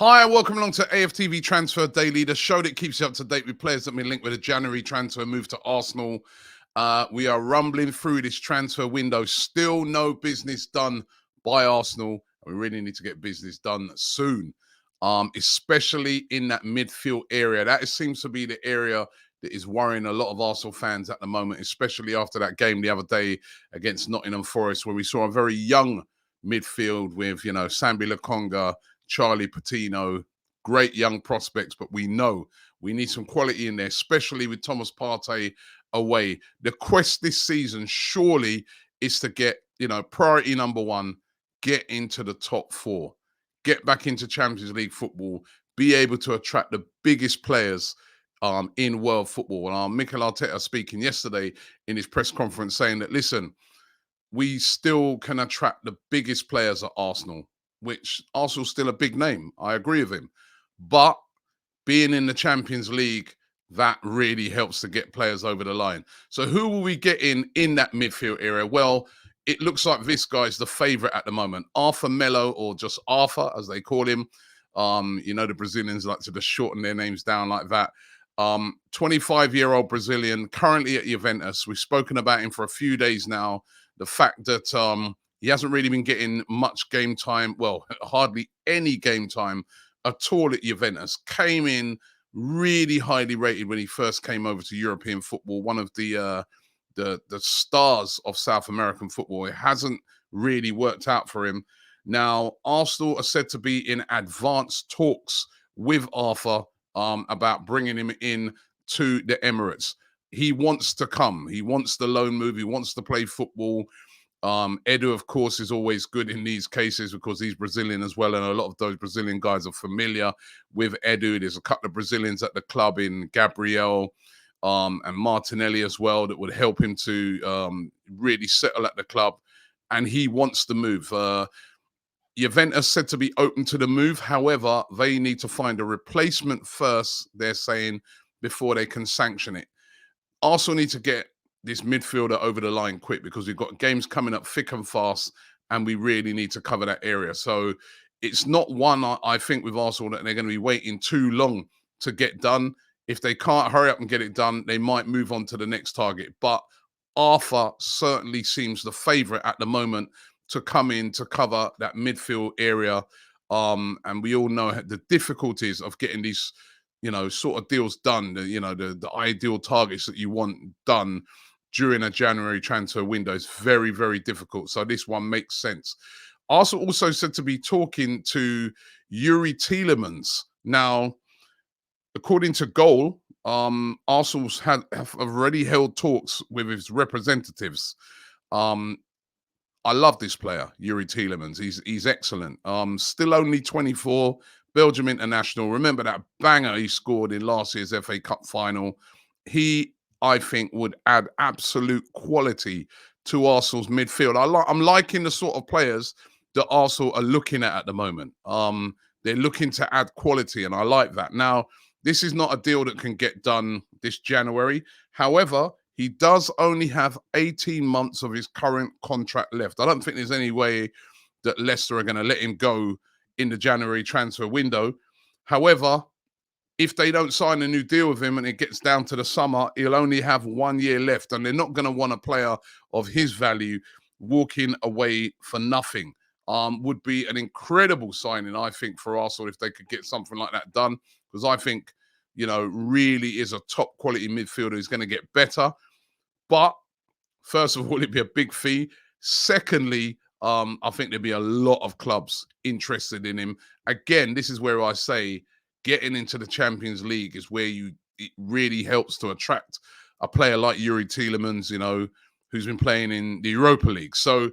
Hi, and welcome along to AFTV Transfer Daily, the show that keeps you up to date with players that have been linked with a January transfer move to Arsenal. We are rumbling through this transfer window. Still no business done by Arsenal. We really need to get business done soon, especially in that midfield area. That seems to be the area that is worrying a lot of Arsenal fans at the moment, especially after that game the other day against Nottingham Forest, where we saw a very young midfield with, Sambi Lokonga, Charlie Patino, great young prospects, but we know we need some quality in there, especially with Thomas Partey away. The quest this season surely is to get, priority number one, get into the top four, get back into Champions League football, be able to attract the biggest players in world football. And Mikel Arteta speaking yesterday in his press conference saying that, listen, we still can attract the biggest players at Arsenal, which Arsenal's still a big name. I agree with him. But being in the Champions League, that really helps to get players over the line. So who will we get in that midfield area? Well, it looks like this guy's the favourite at the moment. Arthur Melo, or just Arthur, as they call him. The Brazilians like to just shorten their names down like that. 25-year-old Brazilian, currently at Juventus. We've spoken about him for a few days now. The fact that he hasn't really been getting much game time, well, hardly any game time at all at Juventus. Came in really highly rated when he first came over to European football, one of the stars of South American football. It hasn't really worked out for him. Now, Arsenal are said to be in advanced talks with Arthur about bringing him in to the Emirates. He wants to come. He wants the loan move. He wants to play football. Edu, of course, is always good in these cases because he's Brazilian as well, and a lot of those Brazilian guys are familiar with Edu. There's a couple of Brazilians at the club in Gabriel and Martinelli as well that would help him to really settle at the club, and he wants to move. Juventus said to be open to the move. However, they need to find a replacement first, they're saying, before they can sanction it. Arsenal need to get this midfielder over the line quick because we've got games coming up thick and fast, and we really need to cover that area. So it's not one, I think, with Arsenal that they're going to be waiting too long to get done. If they can't hurry up and get it done, they might move on to the next target. But Arthur certainly seems the favourite at the moment to come in to cover that midfield area. And we all know the difficulties of getting these, sort of deals done, the ideal targets that you want done during a January transfer window is very, very difficult. So this one makes sense. Arsenal also said to be talking to Youri Tielemans. Now, according to Goal, Arsenal have already held talks with his representatives. I love this player, Youri Tielemans. He's excellent. Still only 24, Belgium international. Remember that banger he scored in last year's FA Cup final. He, I think, would add absolute quality to Arsenal's midfield. I'm liking the sort of players that Arsenal are looking at the moment. They're looking to add quality, and I like that. Now, this is not a deal that can get done this January. However, he does only have 18 months of his current contract left. I don't think there's any way that Leicester are going to let him go in the January transfer window. However, if they don't sign a new deal with him and it gets down to the summer, he'll only have 1 year left, and they're not going to want a player of his value walking away for nothing. Would be an incredible signing, I think, for Arsenal if they could get something like that done, because I think, really is a top quality midfielder who's going to get better. But first of all, it'd be a big fee. Secondly, I think there'd be a lot of clubs interested in him. Again, this is where I say getting into the Champions League is where it really helps to attract a player like Youri Tielemans, who's been playing in the Europa League. So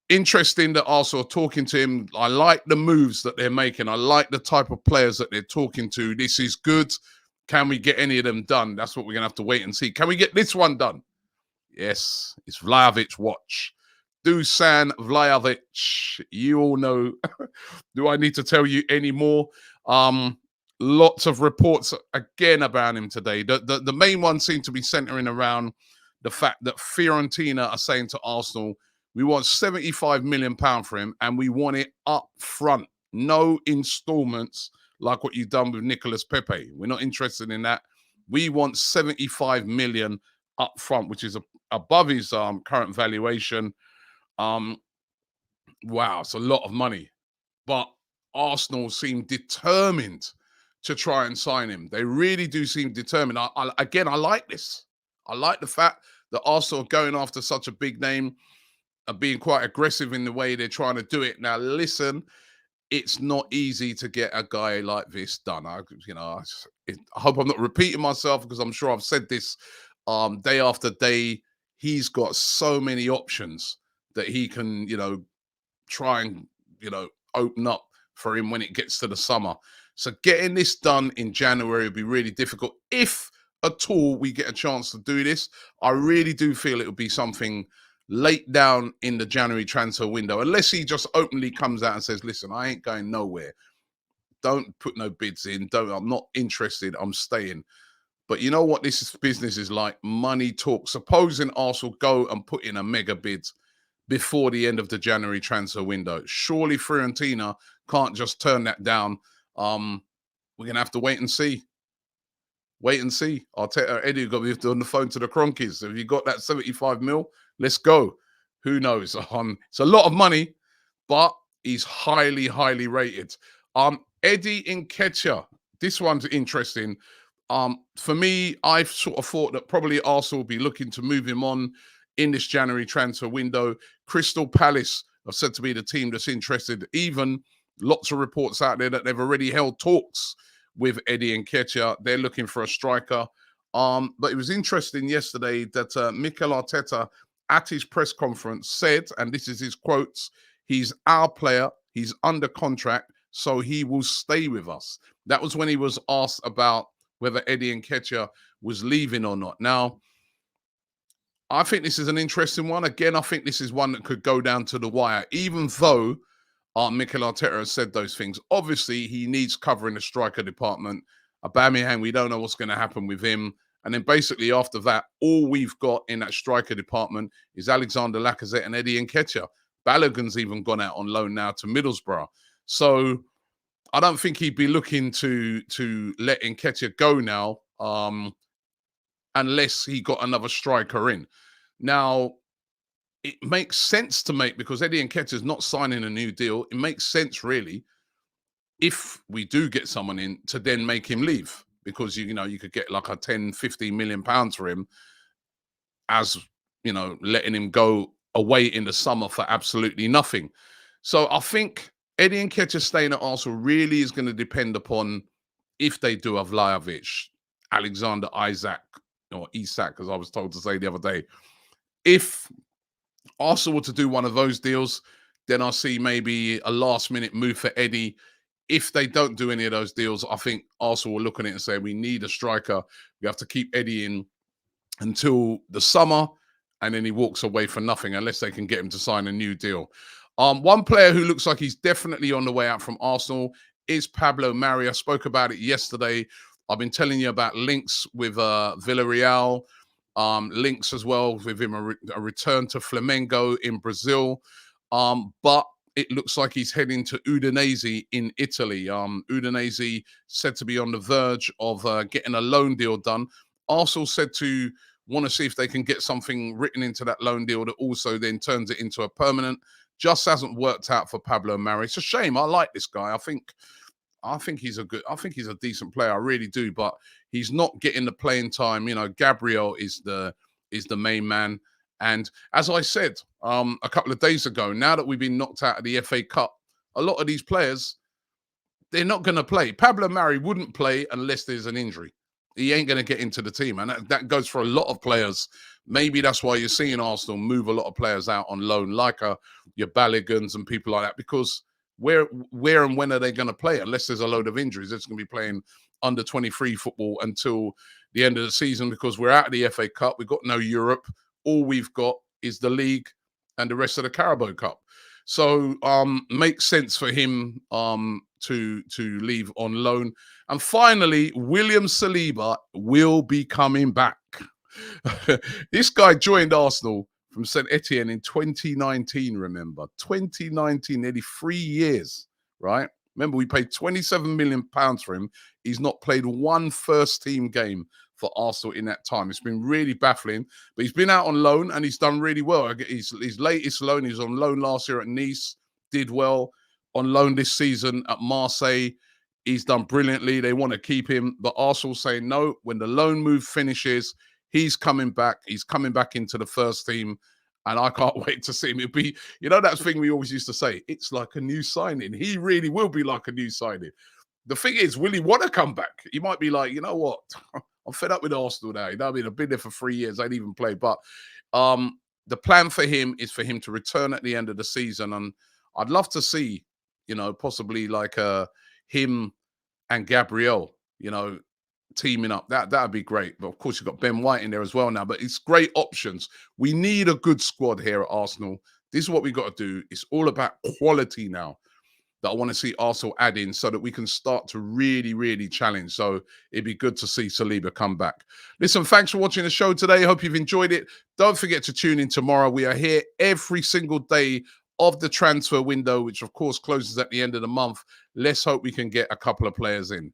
interesting that Arsenal are talking to him. I like the moves that they're making. I like the type of players that they're talking to. This is good. Can we get any of them done? That's what we're going to have to wait and see. Can we get this one done? Yes, it's Vlahovic watch. Dusan Vlahovic. You all know. Do I need to tell you any more? Lots of reports again about him today. The main one seemed to be centering around the fact that Fiorentina are saying to Arsenal, we want £75 million for him, and we want it up front. No installments like what you've done with Nicolas Pepe. We're not interested in that. We want 75 million up front, which is above his current valuation. Wow, it's a lot of money. But Arsenal seem determined to try and sign him. They really do seem determined. Again, I like this. I like the fact that Arsenal are going after such a big name, are being quite aggressive in the way they're trying to do it. Now, listen, it's not easy to get a guy like this done. I hope I'm not repeating myself because I'm sure I've said this day after day. He's got so many options that he can, try and, open up for him when it gets to the summer. So getting this done in January would be really difficult. If at all we get a chance to do this, I really do feel it would be something late down in the January transfer window, unless he just openly comes out and says, listen, I ain't going nowhere. Don't put no bids in. I'm not interested. I'm staying. But you know what this business is like? Money talks. Supposing Arsenal go and put in a mega bid before the end of the January transfer window. Surely Fiorentina can't just turn that down. We're going to have to wait and see. Wait and see. Eddie got me on the phone to the Cronkies. Have you got that 75 mil? Let's go. Who knows? It's a lot of money, but he's highly, highly rated. Eddie Nketiah. This one's interesting. For me, I've sort of thought that probably Arsenal will be looking to move him on in this January transfer window. Crystal Palace are said to be the team that's interested. Even lots of reports out there that they've already held talks with Eddie Nketiah. They're looking for a striker. But it was interesting yesterday that Mikel Arteta at his press conference said, and this is his quotes, he's our player, he's under contract, so he will stay with us. That was when he was asked about whether Eddie Nketiah was leaving or not. Now, I think this is an interesting one. Again, I think this is one that could go down to the wire, even though Mikel Arteta has said those things. Obviously, he needs cover in the striker department. Aubameyang, we don't know what's going to happen with him. And then basically after that, all we've got in that striker department is Alexander Lacazette and Eddie Nketiah. Balogun's even gone out on loan now to Middlesbrough. So I don't think he'd be looking to let Nketiah go now unless he got another striker in. Now, it makes sense to make, because Eddie Nketiah is not signing a new deal. It makes sense, really, if we do get someone in, to then make him leave, because you could get like a 10, 15 million pounds for him, as letting him go away in the summer for absolutely nothing. So I think Eddie Nketiah staying at Arsenal really is going to depend upon if they do a Vlahovic, Alexander Isak, as I was told to say the other day. If Arsenal were to do one of those deals, then I see maybe a last-minute move for Eddie. If they don't do any of those deals, I think Arsenal will look at it and say, we need a striker. We have to keep Eddie in until the summer, and then he walks away for nothing unless they can get him to sign a new deal. One player who looks like he's definitely on the way out from Arsenal is Pablo Mari. I spoke about it yesterday. I've been telling you about links with Villarreal, links as well with him, a return to Flamengo in Brazil. But it looks like he's heading to Udinese in Italy. Udinese said to be on the verge of getting a loan deal done. Arsenal said to want to see if they can get something written into that loan deal that also then turns it into a permanent. Just hasn't worked out for Pablo Mari. It's a shame. I like this guy. I think he's a decent player. I really do, but he's not getting the playing time. Gabriel is the main man. And as I said a couple of days ago, now that we've been knocked out of the FA Cup, a lot of these players, they're not going to play. Pablo Mari wouldn't play unless there's an injury. He ain't going to get into the team. And that goes for a lot of players. Maybe that's why you're seeing Arsenal move a lot of players out on loan, like your Balligans and people like that, because where and when are they going to play unless there's a load of injuries? They're just going to be playing under 23 football until the end of the season, because we're out of the FA Cup. We've got no Europe. All we've got is the league and the rest of the Carabao Cup. So makes sense for him to leave on loan. And finally, William Saliba will be coming back. This guy joined Arsenal from St. Etienne in 2019, remember? 2019, nearly 3 years, right? Remember, we paid £27 million for him. He's not played one first-team game for Arsenal in that time. It's been really baffling. But he's been out on loan and he's done really well. His latest loan, he was on loan last year at Nice, did well. On loan this season at Marseille, he's done brilliantly. They want to keep him. But Arsenal saying no, when the loan move finishes, he's coming back. He's coming back into the first team. And I can't wait to see him. It'll be, that thing we always used to say, it's like a new signing. He really will be like a new signing. The thing is, will he want to come back? He might be like, you know what? I'm fed up with Arsenal now. I mean, I've been there for 3 years. I didn't even play. But the plan for him is for him to return at the end of the season. And I'd love to see, possibly like him and Gabriel, teaming up. That'd be great. But of course, you've got Ben White in there as well now. But it's great options. We need a good squad here at Arsenal. This is what we got to do. It's all about quality now that I want to see Arsenal add in so that we can start to really, really challenge. So it'd be good to see Saliba come back. Listen, thanks for watching the show today. Hope you've enjoyed it. Don't forget to tune in tomorrow. We are here every single day of the transfer window, which of course closes at the end of the month. Let's hope we can get a couple of players in.